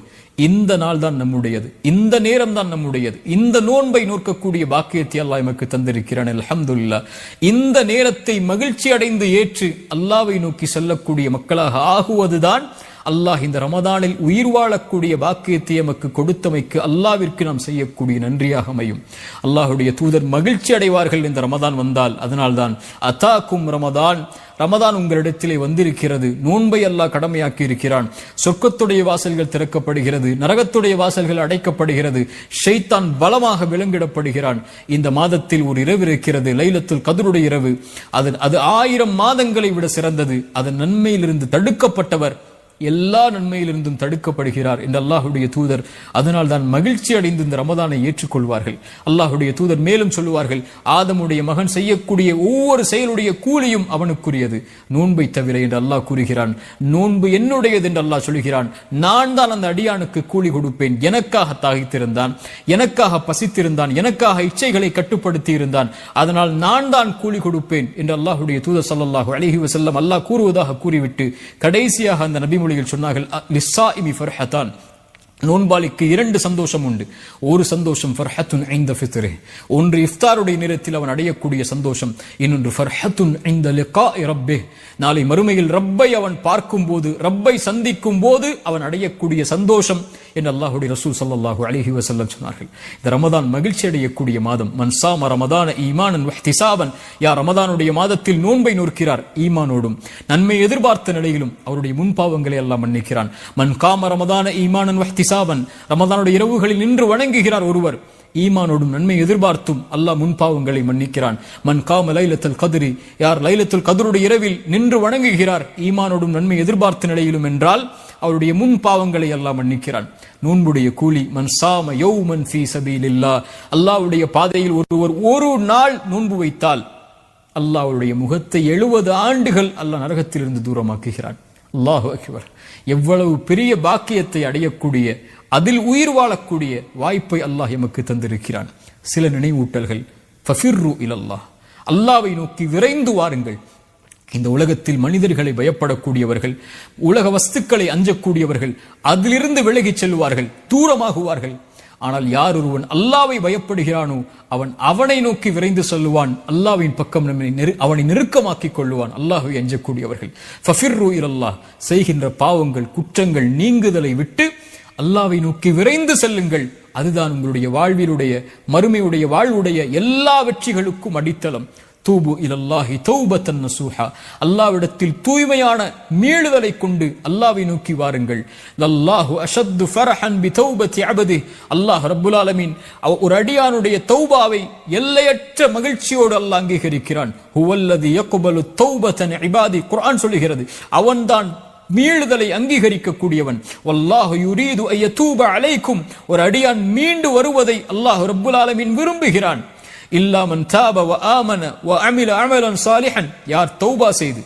இந்த நாள் தான் நம்முடையது, இந்த நேரம் தான் நம்முடையது, இந்த நோன்பை நோக்கக்கூடிய பாக்கியத்தை அல்லாஹ் எமக்கு தந்திருக்கிறான். அல்ஹம்துலில்லாஹ். இந்த நேரத்தை மகிழ்ச்சி அடைந்து ஏற்று அல்லாஹ்வை நோக்கி செல்லக்கூடிய மக்களாக ஆகுவதுதான் அல்லாஹ் இந்த ரமதானில் உயிர் வாழக்கூடிய பாக்கியத்தை எமக்கு கொடுத்தமைக்கு அல்லாஹ்விற்கு நாம் செய்யக்கூடிய நன்றியாக அமையும். அல்லாஹ்வுடைய தூதர் மகிழ்ச்சி அடைவார்கள் இந்த ரமதான் வந்தால். அதனால்தான் அதாக்கும் ரமதான், ரமதான் உங்களிடத்திலே வந்திருக்கிறது, நோன்பை அல்லாஹ் கடமையாக்கி இருக்கிறான், சொர்க்கத்துடைய வாசல்கள் திறக்கப்படுகிறது, நரகத்துடைய வாசல்கள் அடைக்கப்படுகிறது, ஷைத்தான் பலமாக விலங்கிடப்படுகிறான். இந்த மாதத்தில் ஒரு இரவு இருக்கிறது, லைலத்துல் கத்ருடைய இரவு. அது 1000 மாதங்களை விட சிறந்தது. அதன் நன்மையிலிருந்து தடுக்கப்பட்டவர் எல்லா நன்மையிலிருந்தும் தடுக்கப்படுகிறார் என்று அல்லாஹ்வுடைய தூதர். அதனால் தான் மகிழ்ச்சி அடைந்து இந்த ரமதானை ஏற்றுக்கொள்வார்கள். அல்லாஹ்வுடைய தூதர் மேலும் சொல்லுவார்கள், ஆதமுடைய மகன் செய்யக்கூடிய ஒவ்வொரு செயலுடைய கூலியும் அவனுக்குரியது, நோன்பை தவிர என்று அல்லாஹ் கூறுகிறான். நோன்பு என்னுடையது என்று அல்லாஹ் சொல்கிறான். நான் தான் அந்த அடியானுக்கு கூலி கொடுப்பேன். எனக்காக தாகித்திருந்தான், எனக்காக பசித்திருந்தான், எனக்காக இச்சைகளை கட்டுப்படுத்தி இருந்தான், அதனால் நான் தான் கூலி கொடுப்பேன் என்று அல்லாஹ்வுடைய தூதர் ஸல்லல்லாஹு அலைஹி வஸல்லம் அல்லாஹ் கூறுவதாக கூறிவிட்டு கடைசியாக அந்த நபி சொன்னார்கள், லிஸ்ஸாயிமி ஃபர்ஹதான், நோன்பாளிக்கு 2 சந்தோஷம் உண்டு. ஒரு சந்தோஷம் ஃபர்ஹத்துன் இன்த ஃபித்ரிஹ், ஒன்று இஃப்தாருடைய நேரத்தில் அவன் அடையக்கூடிய சந்தோஷம், இன்னொன்று ஃபர்ஹத்துன் இன்த லிகாஇ ரப்பிஹ், நாளை மறுமையில் ரப்பை அவன் பார்க்கும் போது, ரப்பை சந்திக்கும் போது அவன் அடையக்கூடிய சந்தோஷம் என்று அல்லாஹ்வுடைய ரசூல் ஸல்லல்லாஹு அலைஹி வஸல்லம் சொன்னார்கள். இந்த ரமதான் மகிழ்ச்சி அடையக்கூடிய மாதம். மன் ஸாம ரமதான ஈமானன் வஹ்திசாபன், யார் ரமதானுடைய மாதத்தில் நோன்பை நோக்கிறார் ஈமானோடும் நன்மை எதிர்பார்த்த நிலையிலும் அவருடைய முன்பாவங்களை எல்லாம் மன்னிக்கிறான். மன் காம ரமதான ஈமானன் வஹ்திசாபன், ரமதானுடைய இரவுகளில் நின்று வணங்குகிறார் ஒருவர், ஈமானோடும் நன்மை எதிர்பார்த்தும் அல்லாஹ் முன்பாவங்களை மன்னிக்கிறான். மன் காம லைலத்துல் கத்ரி, யார் லைலத்துல் கத்ருடைய இரவில் நின்று வணங்குகிறார் ஈமானோடும் நன்மை எதிர்பார்த்த நிலையிலும் என்றால் அவருடைய முன் பாவங்களை எல்லாம் மன்னிக்கிறான். நோன்புடைய கூலி, மன் ஸாம யௌமன் ஃபீ சபீலில்லாஹ், அல்லாஹ்வுடைய பாதையில் ஒருவர் ஒரு நாள் நோன்பு வைத்தால் அல்லாஹ்வுடைய முகத்தை 70 ஆண்டுகள் அல்லாஹ் நரகத்திலிருந்து தூரமாக்குகிறான். அல்லாஹு அக்பர். எவ்வளவு பெரிய பாக்கியத்தை அடையக்கூடிய, அதில் உயிர் வாழக்கூடிய வாய்ப்பை அல்லாஹ் எமக்கு தந்திருக்கிறான். சில நினைவூட்டல்கள். ஃபஃபிர்ரு இலல்லாஹ், அல்லாஹ்வை நோக்கி விரைந்து வாருங்கள். இந்த உலகத்தில் மனிதர்களை பயப்படக்கூடியவர்கள், உலக வஸ்துக்களை அஞ்சக்கூடியவர்கள் அதிலிருந்து விலகிச் செல்வார்கள், தூரமாகுவார்கள். ஆனால் யார் ஒருவன் அல்லாஹ்வை பயப்படுகிறானோ அவன் அவனை நோக்கி விரைந்து செல்லுவான், அல்லாஹ்வின் பக்கம் அவனை நெருக்கமாக்கிக் கொள்ளுவான். அல்லாஹ்வை அஞ்சக்கூடியவர்கள். ஃபஃபிர்ரு இலல்லாஹ், செய்கின்ற பாவங்கள் குற்றங்கள் நீங்குதலை விட்டு அல்லாஹ்வை நோக்கி விரைந்து செல்லுங்கள். அதுதான் உங்களுடைய வாழ்விலுடைய மறுமையுடைய வாழ்வுடைய எல்லா வெற்றிகளுக்கும் அடித்தளம். தூபு இலல்லாஹி தௌபத்தன் நசூஹா, அல்லாஹ்விடத்தில் தூய்மையான மீளுதலை கொண்டு அல்லாஹ்வை நோக்கி வாருங்கள். லல்லாஹு அஷத்து ஃபரஹன் பி தௌபத்தி அபதி, அல்லாஹ் ரப்புல் ஆலமீன் ஒரு அடியானுடைய தௌபாவை எல்லையற்ற மகிழ்ச்சியோடு அல்லாஹ் அங்கீகரிக்கிறான். ஹுவல்லதி யக்பலு தௌபத்தன் இபாதி, குர்ஆன் சொல்லுகிறது, அவன்தான் மீளுதலை அங்கீகரிக்கக்கூடியவன். வல்லாஹு யுரீது அய்யதூப அலைக்கும், ஒரு அடியான் மீண்டு வருவதை அல்லாஹ் ரப்புல் ஆலமீன் விரும்புகிறான். இல்லா மன் தாப வ ஆமன வ அமில அமலன் சாலிஹன், யார் தௌபா செய்து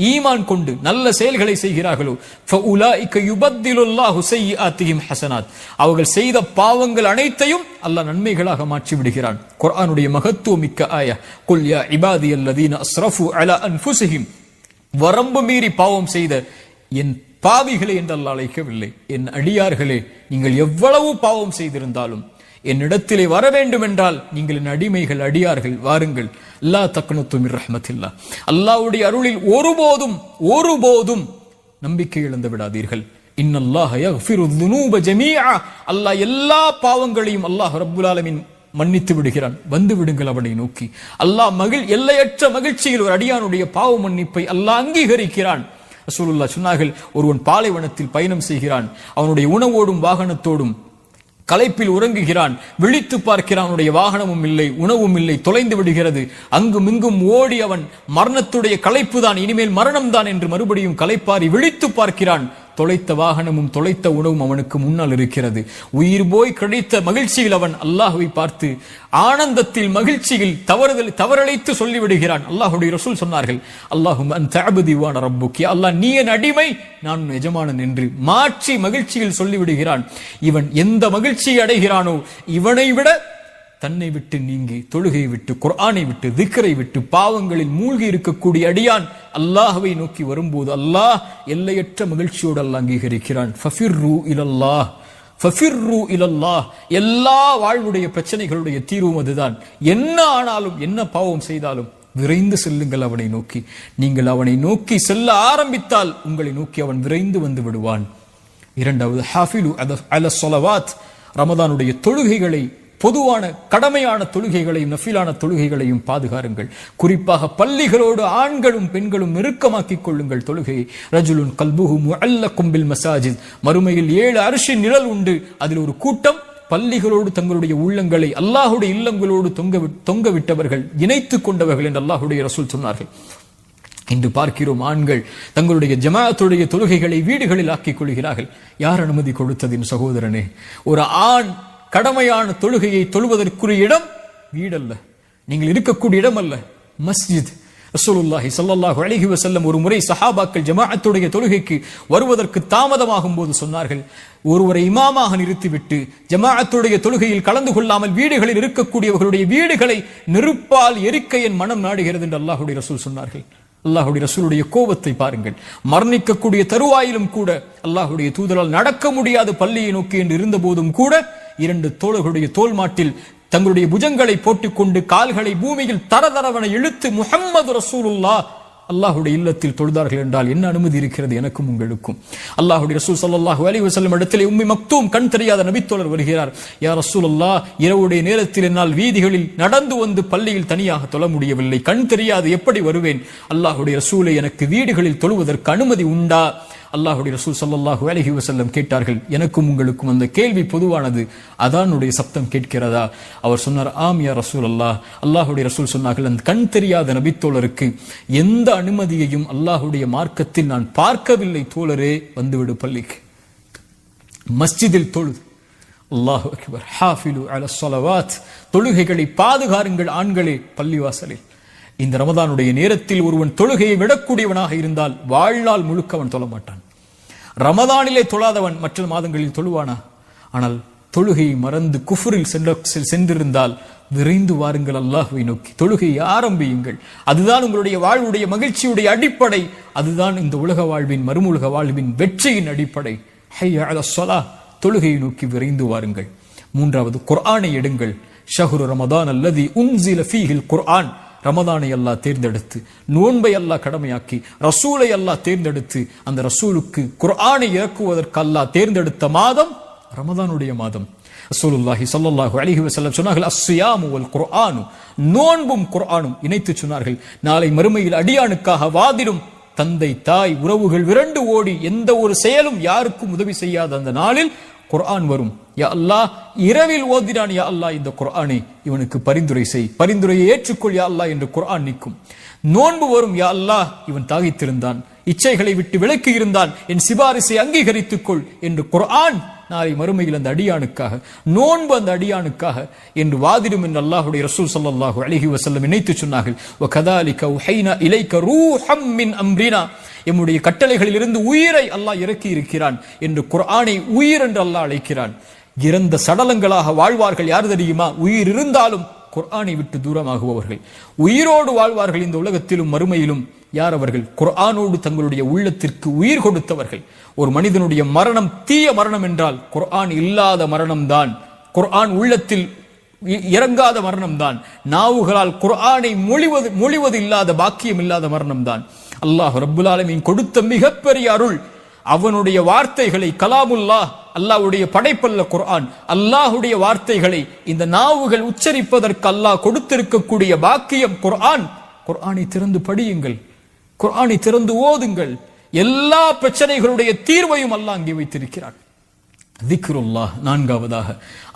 ஈமான் கொண்டு நல்ல செயல்களை செய்கிறார்களோ ஃபஉலாயிக யுபத்திலுல்லாஹு ஸய்யிஆத்திஹிம் ஹஸனாத், அவர்கள் செய்த பாவங்கள் அனைத்தையும் அல்லாஹ் நன்மைகளாக மாற்றி விடுகிறான். குர்ஆனுடைய மகத்துவமிக்க ஆயா, குல் யா இபாதியல்லதீன அஸ்ரஃபு அலா அன்ஃபுஸிஹிம், வரம்பு மீறி பாவம் செய்த என் பாவிகளை என்று அல்லாஹ் அழைக்கவில்லை. என் அடியார்களே, நீங்கள் எவ்வளவு பாவம் செய்திருந்தாலும் என்னிடத்திலே வர வேண்டும் என்றால் நீங்கள் என் அடிமைகள், அடியார்கள், வாருங்கள். லா தக்னது மிர் ரஹ்மத்தில்லாஹ், அல்லாஹ்வுடைய அருளில் ஒருபோதும் நம்பிக்கை இழந்து விடாதீர்கள். இன்னல்லாஹ யக்ஃபிரு ذுனூப ஜமீஆ, அல்லாஹ் எல்லா பாவங்களையும் அல்லாஹ் ரப்புல் ஆலமீன் மன்னித்து விடுகிறான். வந்து விடுங்கள் அவனை நோக்கி. அல்லாஹ் எல்லையற்ற மகிழ்ச்சியில் ஒரு அடியானுடைய பாவ மன்னிப்பை அல்லாஹ் அங்கீகரிக்கிறான். ரசூலுல்லாஹ் சொன்னார்கள், ஒருவன் பாலைவனத்தில் பயணம் செய்கிறான், அவனுடைய உணவோடும் வாகனத்தோடும் களைப்பில் உறங்குகிறான், விழித்து பார்க்கிறான், அவனுடைய வாகனமும் இல்லை, உணவும் இல்லை, தொலைந்து விடுகிறது. அங்கும் இங்கும் ஓடி அவன் மரணத்துடைய களைப்பு தான், இனிமேல் மரணம் தான் என்று மறுபடியும் களைப்பாரி விழித்து பார்க்கிறான். தொலைத்த வாகனமும் தொலைத்த உணவும் அவனுக்கு முன்னால் இருக்கிறது. உயிர் போய் கிடைத்த மகிழ்ச்சியில் அவன் அல்லாஹ்வை பார்த்து ஆனந்தத்தில் மகிழ்ச்சியில் தவறழைத்து சொல்லிவிடுகிறான். அல்லாஹ்வுடைய ரசூல் சொன்னார்கள், அல்லாஹும்ம அன்த அப்தி வ அன ரப்புக், யா அல்லாஹ் நீ என் அடிமை, நான் உன் எஜமானன் என்று மாற்றி மகிழ்ச்சியில் சொல்லிவிடுகிறான். இவன் எந்த மகிழ்ச்சியை அடைகிறானோ இவனை விட தன்னை விட்டு நீங்கி தொழுகையை விட்டு குர்ஆனை விட்டு திக்ரை விட்டு பாவங்களில் மூழ்கி இருக்கக்கூடிய அடியான் அல்லாஹ்வை நோக்கி வரும்போது அல்லாஹ் எல்லையற்ற மகிழ்ச்சியோடு அல்லாஹ் அங்கீகரிக்கிறான். ஃபஃபிர்ரு இலல்லாஹ், ஃபஃபிர்ரு இலல்லாஹ். எல்லா வாழ்வுடைய பிரச்சனைகளுடைய தீர்வும் அதுதான். என்ன ஆனாலும், என்ன பாவம் செய்தாலும் விரைந்து செல்லுங்கள் அவனை நோக்கி. நீங்கள் அவனை நோக்கி செல்ல ஆரம்பித்தால் உங்களை நோக்கி அவன் விரைந்து வந்து விடுவான். இரண்டாவது, ஹாஃபிலு அல ஸலவாத், ரமதானுடைய தொழுகைகளை, பொதுவான கடமையான தொழுகைகளையும் நஃபிலான தொழுகைகளையும் பாதுகாருங்கள். குறிப்பாக பள்ளிகளோடு ஆண்களும் பெண்களும் நெருக்கமாக்கிக் கொள்ளுங்கள் தொழுகையை. ரஜுலுன் கல்புஹு முஅல்லகும் பில் மசாஜித், மறுமையில் 7 அர்ஷின் நிழல் உண்டு. அதில் ஒரு கூட்டம் பள்ளிகளோடு தங்களுடைய உள்ளங்களை அல்லாஹுடைய இல்லங்களோடு தொங்க விட்டவர்கள், இணைத்துக் கொண்டவர்கள் என்று அல்லாஹுடைய ரசூல் சொன்னார்கள். இன்று பார்க்கிறோம், ஆண்கள் தங்களுடைய ஜமாஅத்துடைய தொழுகைகளை வீடுகளில் ஆக்கிக் கொள்கிறார்கள். யார் அனுமதி கொடுத்ததின் சகோதரனே? ஒரு ஆண் கடமையான தொழுகையை தொழுவதற்குரிய இடம் வீடல்ல, நீங்கள் இருக்கக்கூடிய இடம் அல்ல, மஸ்ஜித். ரசூலுல்லாஹி ஸல்லல்லாஹு அலைஹி வஸல்லம் ஒரு முறை சஹாபாக்கள் ஜமாஅத்துடைய தொழுகைக்கு வருவதற்கு தாமதமாகும் போது சொன்னார்கள், ஒருவரை இமாமாக நிறுத்திவிட்டு ஜமாஅத்துடைய தொழுகையில் கலந்து கொள்ளாமல் வீடுகளில் இருக்கக்கூடியவர்களுடைய வீடுகளை நெருப்பால் எரிக்க என் மனம் நாடுகிறது என்று அல்லாஹ்வுடைய ரசூல் சொன்னார்கள். அல்லாஹ்வுடைய ரசூலுடைய கோபத்தை பாருங்கள். மரணிக்கக்கூடிய தருவாயிலும் கூட அல்லாஹ்வுடைய தூதரால் நடக்க முடியாத பள்ளியை நோக்கி என்று இருந்த போதும் கூட 2 தோழர்களுடைய தோல் மாட்டில் தங்களுடைய புஜங்களை போட்டுக்கொண்டு கால்களை பூமியில் தரதரவன இழுத்து முஹம்மது ரசூலுல்லாஹ் அல்லாஹ்வுடைய இல்லத்தில் தொழுதார்கள் என்றால் என்ன அனுமதி இருக்கிறது எனக்கும் உங்களுக்கும்? அல்லாஹ்வுடைய ரசூல் ஸல்லல்லாஹு அலைஹி வஸல்லம் இடத்திலே உம்மி மக்தூம், கண் தெரியாத நபித்தோழர் வருகிறார். யா ரசூலல்லாஹ், இரவுடைய நேரத்தில் என்னால் வீதிகளில் நடந்து வந்து பள்ளியில் தனியாக தொழ முடியவில்லை, கண் தெரியாது, எப்படி வருவேன்? அல்லாஹ்வுடைய ரசூலை, எனக்கு வீடுகளில் தொழுவதற்கு அனுமதி உண்டா? அல்லாஹ்வுடைய ரசூல் ஸல்லல்லாஹு அலைஹி வஸல்லம் கேட்டார்கள். எனக்கும் உங்களுக்கும் அந்த கேள்வி பொதுவானது, அதானுடைய சப்தம் கேட்கிறதா? அவர் சொன்னார், ஆம் யா ரசூலல்லாஹ். அல்லாஹ்வுடைய ரசூல் சொன்னார்கள், அந்த கண் தெரியாத நபித்தோழருக்கு எந்த அனுமதியையும் அல்லாஹ்வுடைய மார்க்கத்தில் நான் பார்க்கவில்லை தோழரே, வந்துவிடு பள்ளிக்கு, மஸ்ஜிதில் தொழுது. அல்லாஹு அக்பர். ஹாஃபிலு அல ஸலவாத், தொழுகைகளை பாதுகாருங்கள் ஆண்களே பள்ளிவாசலில். இந்த ரமதானுடைய நேரத்தில் ஒருவன் தொழுகையை விடக்கூடியவனாக இருந்தால் வாழ்நாள் முழுக்க அவன் தொழ மாட்டான். ரமதானிலே தொழாதவன் மற்ற மாதங்களில் தொழுவானா? ஆனால் தொழுகையை மறந்து குஃபுரில் சென்றிருந்தால் விரைந்து வாருங்கள் அல்லாஹ்வை நோக்கி, தொழுகையை ஆரம்பியுங்கள். அதுதான் உங்களுடைய வாழ்வுடைய மகிழ்ச்சியுடைய அடிப்படை. அதுதான் இந்த உலக வாழ்வின், மறுமுலக வாழ்வின் வெற்றியின் அடிப்படை. ஹய்ய அலஸ் ஸலாஹ், தொழுகையை நோக்கி விரைந்து வாருங்கள். மூன்றாவது, குர்ஆனை எடுங்கள். ஷஹ்ரு ரமதான் அல்லதி உன்ஸில ஃபீஹில் குர்ஆன், ரமதானை அல்லாஹ் தேர்ந்தெடுத்து, நோன்பை அல்லாஹ் கடமையாக்கி, ரசூலை அல்லாஹ் தேர்ந்தெடுத்து, அந்த ரசூலுக்கு குர்ஆனை இறக்குவதற்கு அல்லாஹ் தேர்ந்தெடுத்த மாதம் ரமதானுடைய மாதம். ரசூலுல்லாஹி ஸல்லல்லாஹு அலைஹி வஸல்லம் சொன்னார்கள், அஸ்ஸியாமு வல் குர்ஆனு, நோன்பும் குர்ஆனும் இணைத்து சொன்னார்கள். நாளை மறுமையில் அடியானுக்காக வாதிடும் தந்தை, தாய், உறவுகள் விரண்டு ஓடி எந்த ஒரு செயலும் யாருக்கும் உதவி செய்யாத அந்த நாளில் குர்ஆன் வரும். யா அல்லாஹ், இரவில் ஓதினான் யா அல்லாஹ் இந்த குர்ஆனை, இவனுக்கு பரிந்துரை செய், பரிந்துரையை ஏற்றுக்கொள் யா அல்லாஹ் என்று குர்ஆன் நிற்கும். நோன்பு வரும், யா அல்லாஹ் இவன் தாகித்திருந்தான், இச்சைகளை விட்டு விலக்கி இருந்தான், என் சிபாரிசை அங்கீகரித்துக் கொள் என்று குர்ஆன் நாளை மறுமையில் அந்த அடியானுக்காக, நோன்பு அந்த அடியானுக்காக என்று வாதிடும் என்று அல்லாஹ்வுடைய ரசூல் ஸல்லல்லாஹு அலைஹி வஸல்லம் இணைத்து சொன்னார்கள். வகதாலிக உஹைனா இலைக ரூஹம் மின் அம்ரினா, எம்முடைய கட்டளைகளில் இருந்து உயிரை அல்லாஹ் இறக்கி இருக்கிறான் என்று குர்ஆனை உயிர் என்று அல்லாஹ் அழைக்கிறான். இறந்த சடலங்களாக வாழ்வார்கள் யார் தெரியுமா? உயிர் இருந்தாலும் குர்ஆனை விட்டு தூரமாகுபவர்கள். உயிரோடு வாழ்வார்கள் இந்த உலகத்திலும் மறுமையிலும். யார் அவர்கள்? குர்ஆனோடு தங்களுடைய உள்ளத்திற்கு உயிர் கொடுத்தவர்கள். ஒரு மனிதனுடைய மரணம் தீய மரணம் என்றால் குர்ஆன் இல்லாத மரணம்தான், குர்ஆன் உள்ளத்தில் இறங்காத மரணம்தான், நாவுகளால் குர்ஆனை மொழிவது இல்லாத பாக்கியம் இல்லாத மரணம்தான். அல்லாஹ் ரப்புல் ஆலமீன் கொடுத்த மிகப்பெரிய அருள். அவனுடைய வார்த்தைகளை, கலாமுல்லாஹ், அல்லாஹ்வுடைய படைப்பல்ல குர்ஆன், அல்லாஹ்வுடைய வார்த்தைகளை இந்த நாவுகள் உச்சரிப்பதற்கு அல்லாஹ் கொடுத்திருக்கக்கூடிய பாக்கியம் குர்ஆன். குர்ஆனை திறந்து படியுங்கள், குர்ஆனை திறந்து ஓதுங்கள். எல்லா பிரச்சனைகளுடைய தீர்வையும் அல்லாஹ் அங்கே வைத்திருக்கிறான். திக்ருல்லாஹ். நான்காவதாக,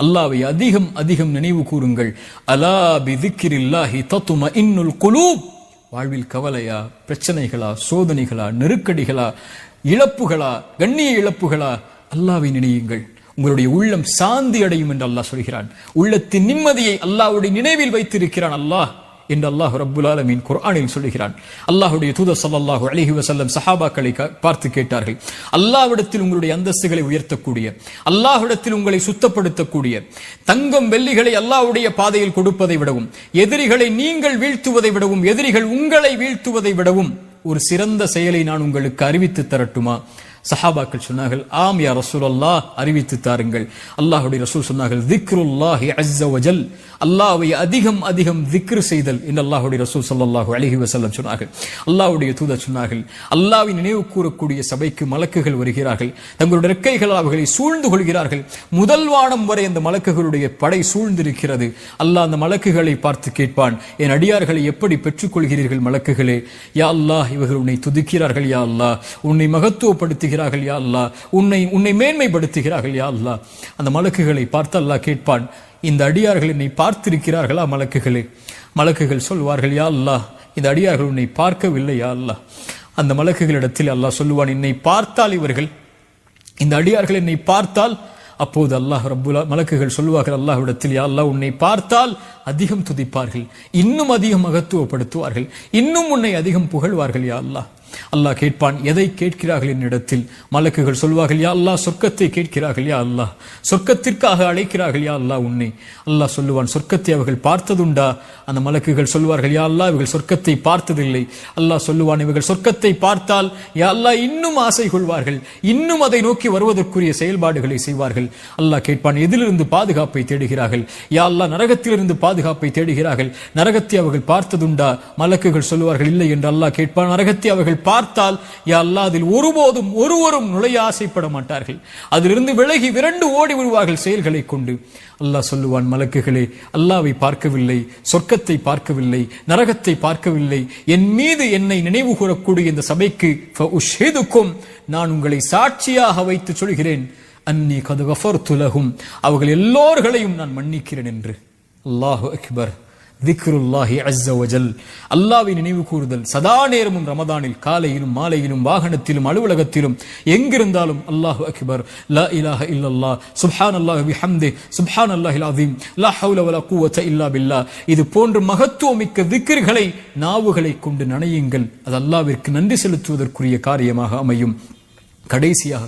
அல்லாஹ்வை அதிகம் அதிகம் நினைவு கூறுங்கள். அலா பி திக்ரில்லாஹி தத்மஇன்னுல் குலூப். வாழ்வில் கவலையா, பிரச்சனைகளா, சோதனைகளா, நெருக்கடிகளா, இழப்புகளா, கண்ணிய இழப்புகளா, அல்லாஹ்வை நினையுங்கள், உங்களுடைய உள்ளம் சாந்தி அடையும் என்று அல்லாஹ் சொல்கிறான். உள்ளத்தின் நிம்மதியை அல்லாஹ்வுடைய நினைவில் வைத்திருக்கிறான் அல்லாஹ் என்று அல்லாஹ் ரப்புல் ஆலமீன் குர்ஆனில் சொல்கிறான். அல்லாஹ்வுடைய தூதர் ஸல்லல்லாஹு அலைஹி வஸல்லம் சஹாபாக்களை பார்த்து கேட்டார்கள், அல்லாஹ்விடத்தில் உங்களுடைய அந்தஸ்துகளை உயர்த்தக்கூடிய, அல்லாஹ்விடத்தில் உங்களை சுத்தப்படுத்தக்கூடிய, தங்கம் வெள்ளிகளை அல்லாஹ்வுடைய பாதையில் கொடுப்பதை விடவும், எதிரிகளை நீங்கள் வீழ்த்துவதை விடவும், எதிரிகள் உங்களை வீழ்த்துவதை விடவும் ஒரு சிறந்த செயலை நான் உங்களுக்கு அறிவித்து தரட்டுமா? சஹாபாக்கள் சொன்னார்கள், ஆம் யா ரசூலல்லாஹ், அறிவித்து தாருங்கள். அல்லாஹ்வுடைய ரசூல் சொன்னார்கள், திக்ருல்லாஹி அஸ்ஸ வஜல், அல்லாஹ்வை அதிகம் அதிகம் திக்ர் செய்தல் என்று அல்லாஹ்வுடைய ரசூல் ஸல்லல்லாஹு அலைஹி வஸல்லம் சொன்னார்கள். அல்லாஹ்வுடைய தூதர் சொன்னார்கள், அல்லாஹ்வை நினைவு கூறக்கூடிய சபைக்கு மலக்குகள் வருகிறார்கள், தங்களுடைய இறக்கைகளால் அவர்களை சூழ்ந்து கொள்கிறார்கள். முதல் வானம் வரை அந்த மலக்குகளுடைய படை சூழ்ந்திருக்கிறது. அல்லாஹ் அந்த மலக்குகளை பார்த்து கேட்பான், என் அடியார்களை எப்படி பெற்றுக்கொள்கிறீர்கள் மலக்குகளே? யா அல்லாஹ், இவர்கள் உன்னை துதிக்கிறார்கள் யா அல்லாஹ், உன்னை மகத்துவப்படுத்துகிறார்கள் யா அல்லாஹ், உன்னை மேன்மைப்படுத்துகிறார்கள் யா அல்லாஹ். அந்த மலக்குகளை பார்த்து அல்லாஹ் கேட்பான், இந்த அடியார்கள் என்னை பார்த்திருக்கிறார்களா மலக்குகளே? மலக்குகள் சொல்வார்கள், யா அல்லாஹ், இந்த அடியார்கள் உன்னை பார்க்கவில்லை யா அல்லாஹ். அந்த மலக்குகளிடத்தில் அல்லாஹ் சொல்லுவான், என்னை பார்த்தால் இவர்கள், இந்த அடியார்கள் என்னை பார்த்தால், அப்போது அல்லாஹ் ரப்புல் மலக்குகள் சொல்வார்கள் அல்லாஹ்விடத்தில், யா அல்லாஹ், உன்னை பார்த்தால் அதிகம் துதிப்பார்கள், இன்னும் அதிகம் மகத்துவப்படுத்துவார்கள், இன்னும் உன்னை அதிகம் புகழ்வார்கள் யா அல்லாஹ். அல்லாஹ் கேட்பான், எதை கேட்கிறார்கள் என்னிடத்தில்? மலக்குகள் சொல்வார்கள், யா அல்லாஹ், சொர்க்கத்தை கேட்கிறார்கள் யா அல்லாஹ், சொர்க்கத்திற்காக அழைக்கிறார்கள் யா அல்லாஹ் உன்னை. அல்லாஹ் சொல்லுவான், சொர்க்கத்தை அவர்கள் பார்த்ததுண்டா? அந்த மலக்குகள் சொல்வார்கள், யா அல்லாஹ், இவர்கள் சொர்க்கத்தை பார்த்ததில்லை. அல்லாஹ் சொல்லுவான், இவர்கள் சொர்க்கத்தை பார்த்தால் யா அல்லாஹ் இன்னும் ஆசை கொள்வார்கள், இன்னும் அதை நோக்கி வருவதற்குரிய செயல்பாடுகளை செய்வார்கள். அல்லாஹ் கேட்பான், எதிலிருந்து பாதுகாப்பை தேடுகிறார்கள்? யா அல்லாஹ், நரகத்திலிருந்து பாதுகாப்பை தேடுகிறார்கள், நரகத்தை அவர்கள் பார்த்ததுண்டா? மலக்குகள் சொல்லுவார்கள், இல்லை என்று அல்லாஹ் கேட்பான், நரகத்தை அவர்கள் பார்த்தால் யா அல்லாஹ், அதில் ஒருவரும் நுழைய ஆசைப்பட மாட்டார்கள், அதிலிருந்து விலகி விரண்டு ஓடி விடுவார்கள் செயல்களை கொண்டு. அல்லாஹ் சொல்லுவான், மலக்குகளே, அல்லாஹ்வை பார்க்கவில்லை, சொர்க்கத்தை பார்க்கவில்லை, நரகத்தை பார்க்கவில்லை, என் மீது என்னை நினைவு கூறக்கூடிய இந்த சபைக்கு ஃபஉஷ்ஹிதுக்கும், நான் உங்களை சாட்சியாக வைத்து சொல்கிறேன், அன்னி கத் கஃபர்து லஹும், அவர்கள் எல்லோர்களையும் நான் மன்னிக்கிறேன் என்று. அல்லாஹு அக்பர். திக்ருல்லாஹி அஸ்ஸ வஜல், அல்லாஹ்வை நினைவு கூறுதல் சதா நேரமும் ரமதானில், காலையிலும் மாலையிலும் வாகனத்திலும் அலுவலகத்திலும் எங்கிருந்தாலும் அல்லாஹு அக்பர், லா இலாஹ இல்லல்லாஹ், சுப்ஹானல்லாஹி பிஹம்திஹி, சுப்ஹானல்லாஹில் அஸீம், லா ஹவ்ல வலா குவத்த இல்லா பில்லாஹ், இது போன்ற மகத்துவமிக்க திக்ர்களை நாவுகளை கொண்டு நனையுங்கள். அது அல்லாஹ்விற்கு நன்றி செலுத்துவதற்குரிய காரியமாக அமையும். கடைசியாக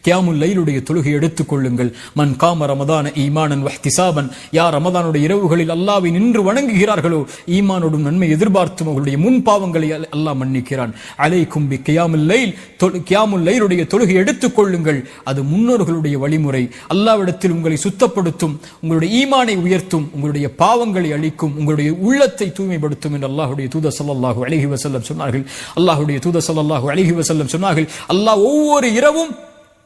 கியாமுல் லைலுடைய தொழுகை எடுத்துக் கொள்ளுங்கள். மன் காம ரமதான ஈமானன் வஹ்திசாபன், யார் ரமதானுடைய இரவுகளில் அல்லாஹ்வை நின்று வணங்குகிறார்களோ, ஈமானோடும் நன்மை எதிர்பார்த்தும் அவர்களுடைய முன் பாவங்களை அல்லாஹ் மன்னிக்கிறான். அலைக்கும் பி கியாமுல் லைல், கியாமுல் லைலுடைய தொழுகை எடுத்துக் கொள்ளுங்கள். அது முன்னோர்களுடைய வழிமுறை. அல்லாஹ்விடத்தில் உங்களை சுத்தப்படுத்தும், உங்களுடைய ஈமானை உயர்த்தும், உங்களுடைய பாவங்களை அழிக்கும், உங்களுடைய உள்ளத்தை தூய்மைப்படுத்தும் என்று அல்லாஹ்வுடைய தூதர் ஸல்லல்லாஹு அலைஹி வஸல்லம் சொன்னார்கள். அல்லாஹ்வுடைய தூதர் ஸல்லல்லாஹு அலைஹி வஸல்லம் சொன்னார்கள், அல்லாஹ் ஒவ்வொரு இரவும்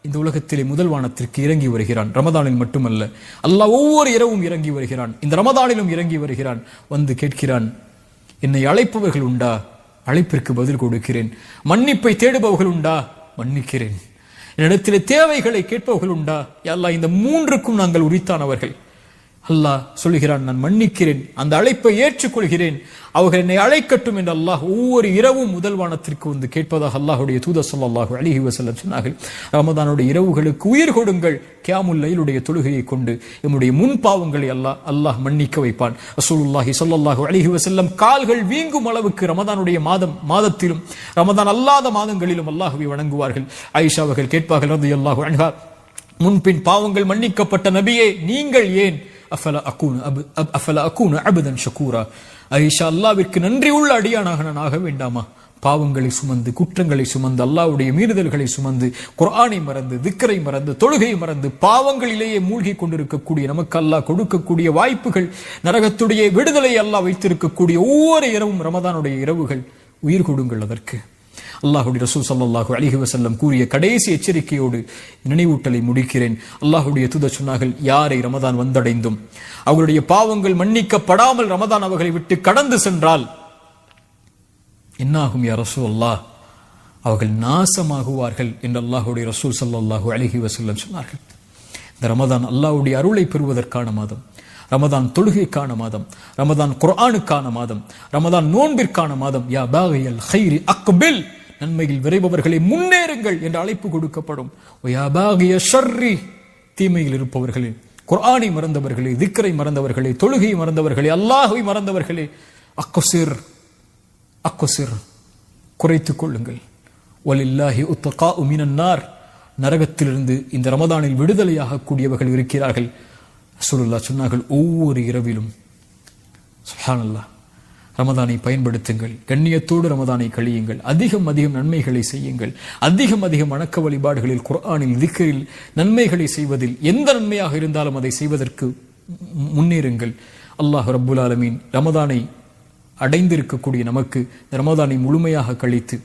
இந்த உலகத்திலே முதல் வானத்திற்கு இறங்கி வருகிறான். ரமதானில் மட்டுமல்ல, அல்லாஹ் ஒவ்வொரு இரவும் இறங்கி வருகிறான், இந்த ரமதானிலும் இறங்கி வருகிறான். வந்து கேட்கிறான், என்னை அழைப்பவர்கள் உண்டா? அழைப்பிற்கு பதில் கொடுக்கிறேன். மன்னிப்பை தேடுபவர்கள் உண்டா? மன்னிக்கிறேன். என்னிடத்திலே தேவைகளை கேட்பவர்கள் உண்டா? யா அல்லாஹ், இந்த மூன்றுக்கும் நாங்கள் உரித்தானவர்கள். அல்லாஹ் சொல்கிறான், நான் மன்னிக்கிறேன், அந்த அழைப்பை ஏற்றுக்கொள்கிறேன், அவர்கள் என்னை அழைக்கட்டும் என்று அல்லாஹ் ஒவ்வொரு இரவும் முதல் வானத்திற்கு வந்து கேட்பதாக அல்லாஹ்வுடைய தூதர் ஸல்லல்லாஹு அலைஹி வஸல்லம் சொன்னார்கள். ரமதானுடைய இரவுகளுக்கு உயிர் கொடுங்கள். கியாமுல் லைலுடைய தொழுகையை கொண்டு நம்முடைய முன் பாவங்களை அல்லாஹ் மன்னிக்க வைப்பான். ரசூலுல்லாஹி ஸல்லல்லாஹு அலைஹி வஸல்லம் கால்கள் வீங்கும் அளவுக்கு ரமதானுடைய மாதத்திலும் ரமதான் அல்லாத மாதங்களிலும் அல்லாஹ்வை வணங்குவார்கள். ஆயிஷா அவர்கள் கேட்பார்கள் ரலியல்லாஹு அன்ஹா, முன்பின் பாவங்கள் மன்னிக்கப்பட்ட நபியே, நீங்கள் ஏன் அஃபல அகூன அபதன் ஷகூரா, ஆயிஷா, அல்லாஹ்விற்கு நன்றி உள்ள அடியானாக நான் ஆக வேண்டாமா? பாவங்களை சுமந்து, குற்றங்களை சுமந்து, அல்லாஹ்வுடைய மீறுதல்களை சுமந்து, குர்ஆனை மறந்து, திக்ரை மறந்து, தொழுகை மறந்து, பாவங்களிலேயே மூழ்கி கொண்டிருக்கக்கூடிய நமக்கு அல்லாஹ் கொடுக்கக்கூடிய வாய்ப்புகள், நரகத்துடைய விடுதலை அல்லாஹ் வைத்திருக்கக்கூடிய ஒவ்வொரு இரவும் ரமதானுடைய இரவுகள். உயிர் கொடுங்கள் அதற்கு. அல்லாஹ்வுடைய ரசூல் ஸல்லல்லாஹு அலைஹி வஸல்லம் கூறிய கடைசி எச்சரிக்கையோடு நினைவூட்டலை முடிக்கிறேன். அல்லாஹ்வுடைய தூதர் சொன்னார்கள், யாரை ரமதான் வந்தடைந்தும் அவர்களுடைய பாவங்கள் மன்னிக்கப்படாமல் ரமதான் அவர்களை விட்டு கடந்து சென்றால் என்னாகும் யா ரசூலல்லாஹ்? அவர்கள் நாசமாகுவார்கள் என்று அல்லாஹ்வுடைய ரசூல் ஸல்லல்லாஹு அலைஹி வஸல்லம் சொன்னார்கள். இந்த ரமதான் அல்லாஹ்வுடைய அருளை பெறுவதற்கான மாதம், ரமதான் தொழுகைக்கான மாதம், ரமதான் குர்ஆனுக்கான மாதம், ரமதான் நோன்பிற்கான மாதம். யா பாகியல் கைரி அக்பில், நன்மையில் விரைபவர்களை முன்னேறுங்கள் என்று அழைப்பு கொடுக்கப்படும். யா பாகிய ஷர்ரி, தீமையில் இருப்பவர்களே, குர்ஆனை மறந்தவர்களே, திக்ரை மறந்தவர்களே, தொழுகையை மறந்தவர்களே, அல்லாஹ்வை மறந்தவர்களே, அக்ஸிர், குறைத்துக் கொள்ளுங்கள். வலில்லாஹி உத்தகாஉ மினன் நார், நரகத்திலிருந்து இந்த ரமதானில் விடுதலையாக கூடியவர்கள் இருக்கிறார்கள். ரசூலுல்லாஹ் சொன்னார்கள், ஒவ்வொரு இரவிலும் சுப்ஹானல்லாஹ், ரமதானை பயன்படுத்துங்கள். கண்ணியத்தோடு ரமதானை கழியுங்கள். அதிகம் நன்மைகளை செய்யுங்கள். அதிகம் வணக்க வழிபாடுகளில், குர்ஆனில், திக்ரில், நன்மைகளை செய்வதில் எந்த நன்மையாக இருந்தாலும் அதை செய்வதற்கு முன்னேறுங்கள். அல்லாஹ் ரப்புல் ஆலமீன் ரமதானை அடைந்திருக்கக்கூடிய நமக்கு ரமதானை முழுமையாக கழித்து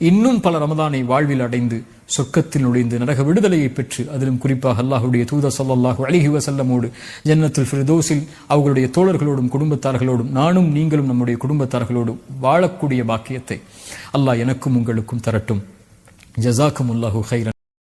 இன்னும் பல ரமதானை வாழ்வில் அடைந்து சொர்க்கத்தில் நுழைந்து நரக விடுதலையை பெற்று, அதிலும் குறிப்பாக அல்லாஹ்வுடைய தூதர் ஸல்லல்லாஹு அலைஹி வஸல்லமோடு ஜன்னத்துல் ஃபிர்தௌஸில் அவர்களுடைய தோழர்களோடும் குடும்பத்தார்களோடும் நானும் நீங்களும் நம்முடைய குடும்பத்தார்களோடும் வாழக்கூடிய பாக்கியத்தை அல்லாஹ் எனக்கும் உங்களுக்கும் தரட்டும். ஜஸாக்குமுல்லாஹு கைரன்.